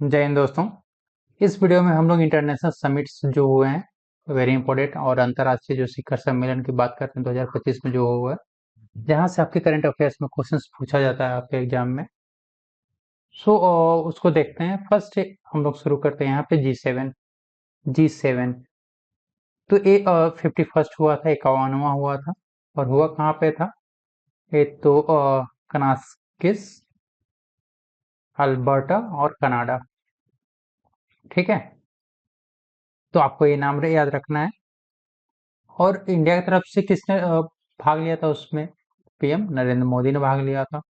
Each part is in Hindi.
जय हिंद दोस्तों। इस वीडियो में हम लोग इंटरनेशनल समिट्स जो हुए हैं वेरी इंपॉर्टेंट और अंतर्राष्ट्रीय जो शिखर सम्मेलन की बात करते हैं 2025 में जो हुआ है, जहां से आपके करंट अफेयर्स में क्वेश्चंस पूछा जाता है आपके एग्जाम में। सो उसको देखते हैं। फर्स्ट हम लोग शुरू करते हैं यहाँ पे जी सेवन। तो ये 51st हुआ था, 51वां हुआ था। और हुआ कहाँ पे था? ये तो कनास्किस, अल्बर्टा और कनाडा। ठीक है, तो आपको ये नाम याद रखना है। और इंडिया की तरफ से किसने भाग लिया था उसमें? पीएम नरेंद्र मोदी ने भाग लिया था।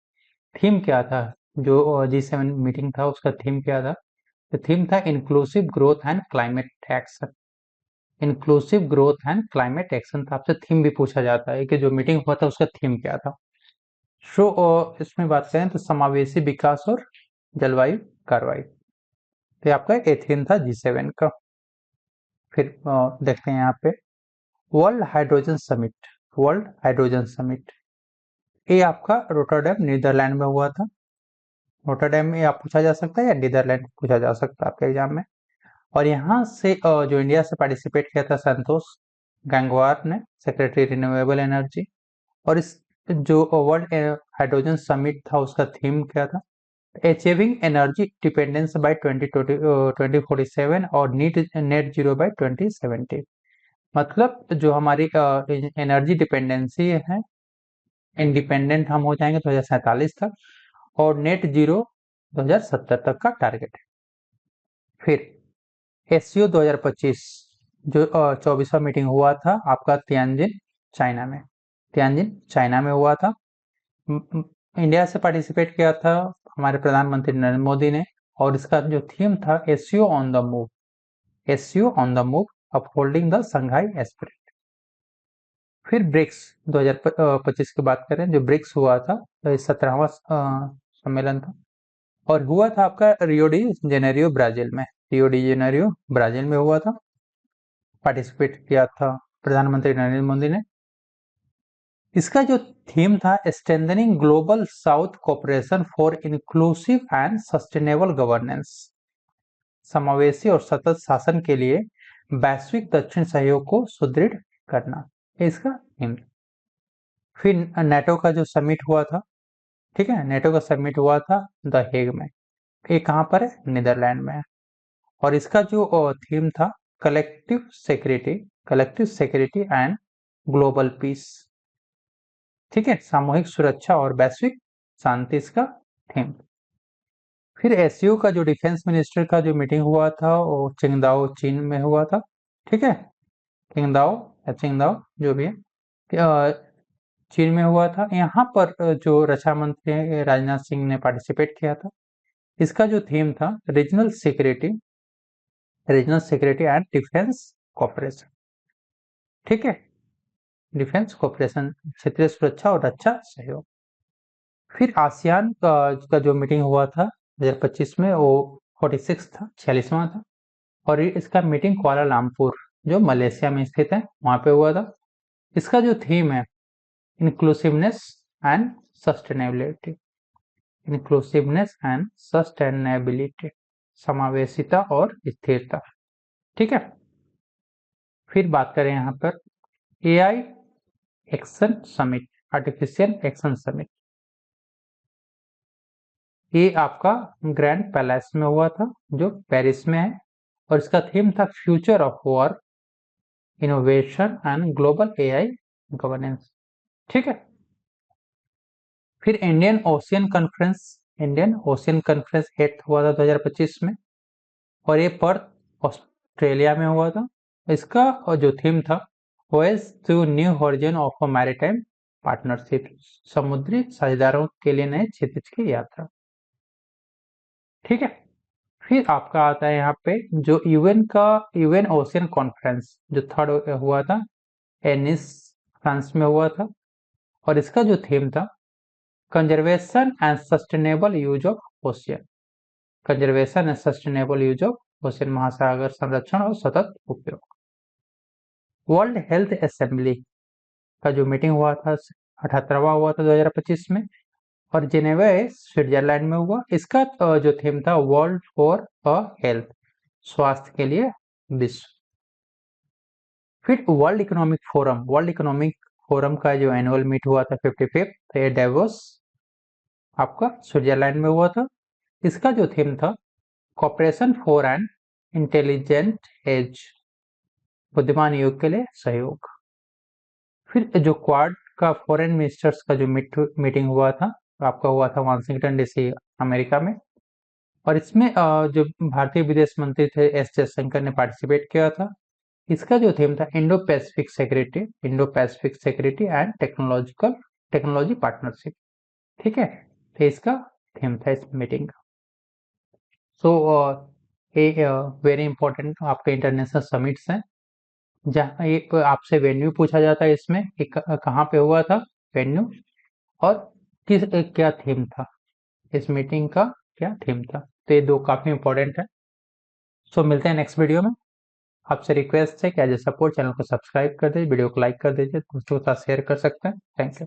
थीम क्या था? जो जी7 मीटिंग था उसका थीम क्या था? तो थीम था inclusive growth and climate action. Inclusive growth and climate action था। आपसे थीम भी पूछा जाता है कि जो मीटिंग हुआ था उसका थीम क्या था। सो इसमें बात करें तो समावेशी विकास और जलवायु कार्रवाई। तो आपका एक थीम था जी7 का। फिर देखते हैं यहाँ पे world hydrogen summit. World hydrogen summit ये आपका रोटरडैम नीदरलैंड में हुआ था। रोटरडैम में आप पूछा जा सकता है या नीदरलैंड पूछा जा सकता है आपके एग्जाम में। और यहाँ से जो इंडिया से पार्टिसिपेट किया था संतोष गंगवार ने, सेक्रेटरी रिन्यूएबल एनर्जी। और इस जो वर्ल्ड हाइड्रोजन समिट था उसका थीम क्या था? अचीविंग एनर्जी डिपेंडेंस बाय 2047 और नेट जीरो बाय 2070। मतलब जो हमारी एनर्जी डिपेंडेंसी है, इंडिपेंडेंट हम हो जाएंगे 2047 तक, और नेट जीरो 2070 तक का टारगेट है। फिर एससीओ 2025 जो 24वां मीटिंग हुआ था आपका तियानजिन चाइना में। तियानजिन चाइना में हुआ था। इंडिया से पार्टिसिपेट किया था हमारे प्रधानमंत्री नरेंद्र मोदी ने। और इसका जो थीम था SCO on the move. SCO on the move, upholding the Shanghai Spirit. फिर ब्रिक्स 2025 की बात करें, जो ब्रिक्स हुआ था 17वां सम्मेलन था। और हुआ था आपका रियो डी जेनेरियो ब्राजील में। रियो डी जेनेरियो ब्राजील में हुआ था। पार्टिसिपेट किया था प्रधानमंत्री नरेंद्र मोदी ने। इसका जो थीम था strengthening global south cooperation for inclusive and sustainable governance. समावेशी और सतत शासन के लिए वैश्विक दक्षिण सहयोग को सुदृढ़ करना, ये इसका थीम। फिर नेटो का जो समिट हुआ था, ठीक है, नेटो का समिट हुआ था द हेग में। ये कहाँ पर है? नीदरलैंड में है। और इसका जो थीम था collective security and global piece. ठीक है, सामूहिक सुरक्षा और वैश्विक शांति इसका थीम। फिर एससीओ का जो डिफेंस मिनिस्टर का जो मीटिंग हुआ था वो चिंगदाओ चीन में हुआ था। ठीक है, किंगदाओ या चिंगदाओ जो भी है, चीन में हुआ था। यहाँ पर जो रक्षा मंत्री राजनाथ सिंह ने पार्टिसिपेट किया था। इसका जो थीम था regional security and defence cooperation. ठीक है, डिफेंस कॉपरेशन, क्षेत्रीय सुरक्षा और रक्षा सहयोग। फिर आसियान का जो मीटिंग हुआ था 2025 में वो 46 था, 46वां था। और इसका मीटिंग कुआलालंपुर जो मलेशिया में स्थित है वहां पे हुआ था। इसका जो थीम है inclusiveness and sustainability. Inclusiveness and sustainability, समावेशिता और स्थिरता। ठीक है। फिर बात करें यहाँ पर AI action summit, artificial action summit. ये आपका ग्रैंड पैलेस में हुआ था जो पेरिस में है। और इसका थीम था future of work, innovation and global AI governance. ठीक है। फिर इंडियन ओशियन कॉन्फ्रेंस 8th हुआ था 2025 में। और ये पर्थ ऑस्ट्रेलिया में हुआ था। इसका जो थीम था voice to new horizon of a maritime partnership, समुद्री साझेदारों के लिए नए क्षेत्र की यात्रा। ठीक है। फिर आपका आता है यहाँ पे जो यूएन ओशियन कॉन्फ्रेंस जो 3rd हुआ था एनिस फ्रांस में हुआ था। और इसका जो थीम था conservation and sustainable use of ocean. Conservation and sustainable use of ocean, महासागर संरक्षण और सतत उपयोग। वर्ल्ड हेल्थ असेंबली का जो मीटिंग हुआ था 78वां हुआ था 2025 में। और जिनेवा स्विट्जरलैंड में हुआ। इसका जो थीम था वर्ल्ड फॉर अ हेल्थ, स्वास्थ्य के लिए विश्व। फिर वर्ल्ड इकोनॉमिक फोरम का जो एनुअल मीट हुआ था 55th, ये डेवोस आपका स्विट्जरलैंड में हुआ था। इसका जो थीम था cooperation for an intelligent age, बुद्धिमान युग के लिए सहयोग। फिर जो क्वाड का फॉरेन मिनिस्टर्स का जो मीटिंग हुआ था, आपका हुआ था वाशिंगटन डीसी अमेरिका में। और इसमें जो भारतीय विदेश मंत्री थे एस जयशंकर ने पार्टिसिपेट किया था। इसका जो थीम था Indo Pacific security and technology partnership. ठीक है, तो इसका थीम था इस मीटिंग का। सो ये वेरी इंपॉर्टेंट आपके इंटरनेशनल समिट्स हैं, जहाँ एक आपसे वेन्यू पूछा जाता है इसमें कि कहाँ पे हुआ था वेन्यू, और क्या थीम था, इस मीटिंग का क्या थीम था। तो ये दो काफी इंपॉर्टेंट है। सो मिलते हैं नेक्स्ट वीडियो में। आपसे रिक्वेस्ट है कि एज ए सपोर्ट चैनल को सब्सक्राइब कर दीजिए, वीडियो को लाइक कर दीजिए, दोस्तों के साथ शेयर कर सकते हैं। Thank you.